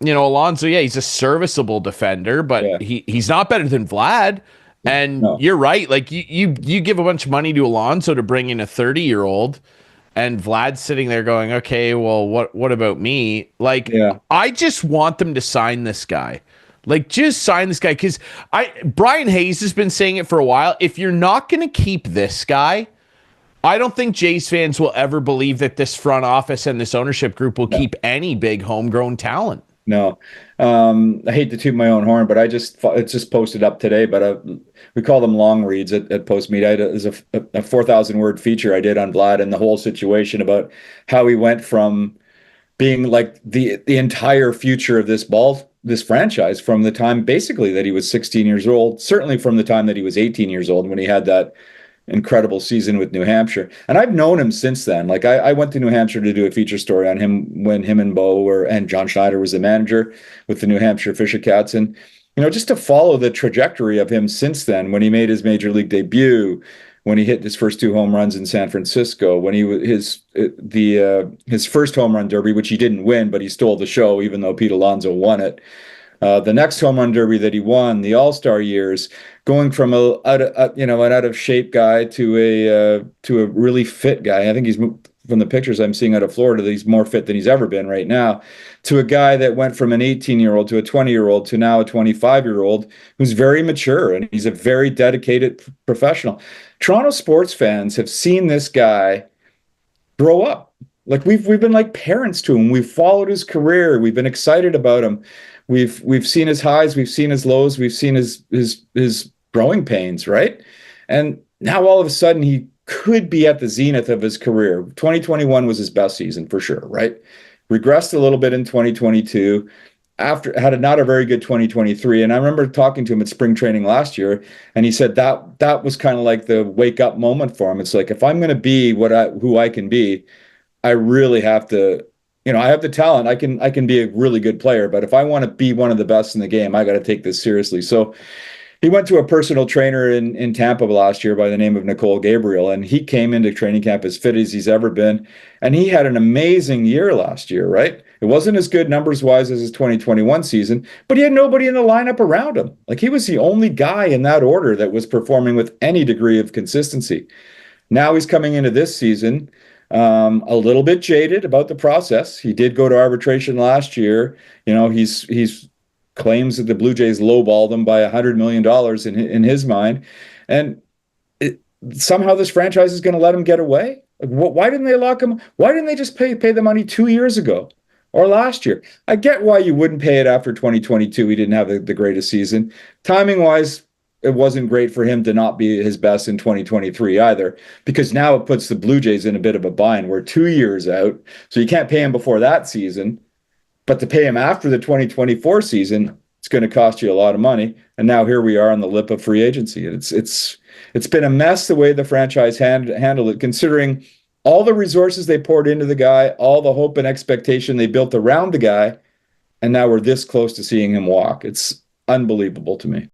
Alonso, yeah, he's a serviceable defender, but Yeah, he's not better than Vlad. And no, you're right. Like you give a bunch of money to Alonso to bring in a 30-year-old, and Vlad's sitting there going, okay, well, what about me? Like, yeah, I just want them to sign this guy. Like, just sign this guy. Because Brian Hayes has been saying it for a while. If you're not gonna keep this guy, I don't think Jays fans will ever believe that this front office and this ownership group will no. keep any big homegrown talent. No, I hate to toot my own horn, but it's just posted up today. But we call them long reads at Postmeet. There's a 4,000 word feature I did on Vlad and the whole situation about how he went from being like the entire future of this franchise from the time basically that he was 16 years old, certainly from the time that he was 18 years old when he had that incredible season with New Hampshire. And I've known him since then. Like I went to New Hampshire to do a feature story on him when him and Bo were, and John Schneider was the manager with the New Hampshire Fisher Cats. And, just to follow the trajectory of him since then, when he made his major league debut, when he hit his first two home runs in San Francisco, when he his first home run derby, which he didn't win, but he stole the show, even though Pete Alonso won it. The next home run derby that he won, the All-Star years, going from an out of shape guy to a really fit guy. I think he's from the pictures I'm seeing out of Florida, he's more fit than he's ever been right now. To a guy that went from an 18-year-old to a 20-year-old to now a 25-year-old who's very mature and he's a very dedicated professional. Toronto sports fans have seen this guy grow up. Like we've been like parents to him. We've followed his career. We've been excited about him. We've seen his highs, we've seen his lows, we've seen his growing pains, right? And now all of a sudden he could be at the zenith of his career. 2021 was his best season for sure, right? Regressed a little bit in 2022. After had not a very good 2023, and I remember talking to him at spring training last year, and he said that was kind of like the wake up moment for him. It's like if I'm going to be who I can be, I really have to, I have the talent. I can be a really good player, but if I want to be one of the best in the game, I got to take this seriously. So he went to a personal trainer in Tampa last year by the name of Nicole Gabriel, and he came into training camp as fit as he's ever been. And he had an amazing year last year, right? It wasn't as good numbers wise as his 2021 season, but he had nobody in the lineup around him. Like he was the only guy in that order that was performing with any degree of consistency. Now he's coming into this season a little bit jaded about the process. He did go to arbitration last year. He's claims that the Blue Jays lowballed him by $100 million in his mind, and somehow this franchise is going to let him get away. Why didn't they lock him? Why didn't they just pay the money 2 years ago or last year? I get why you wouldn't pay it after 2022. He didn't have the greatest season. Timing wise, it wasn't great for him to not be his best in 2023 either, because now it puts the Blue Jays in a bit of a bind. We're 2 years out, so you can't pay him before that season, but to pay him after the 2024 season, it's going to cost you a lot of money. And now here we are on the lip of free agency. It's been a mess the way the franchise handled it, considering all the resources they poured into the guy, all the hope and expectation they built around the guy, and now we're this close to seeing him walk. It's unbelievable to me.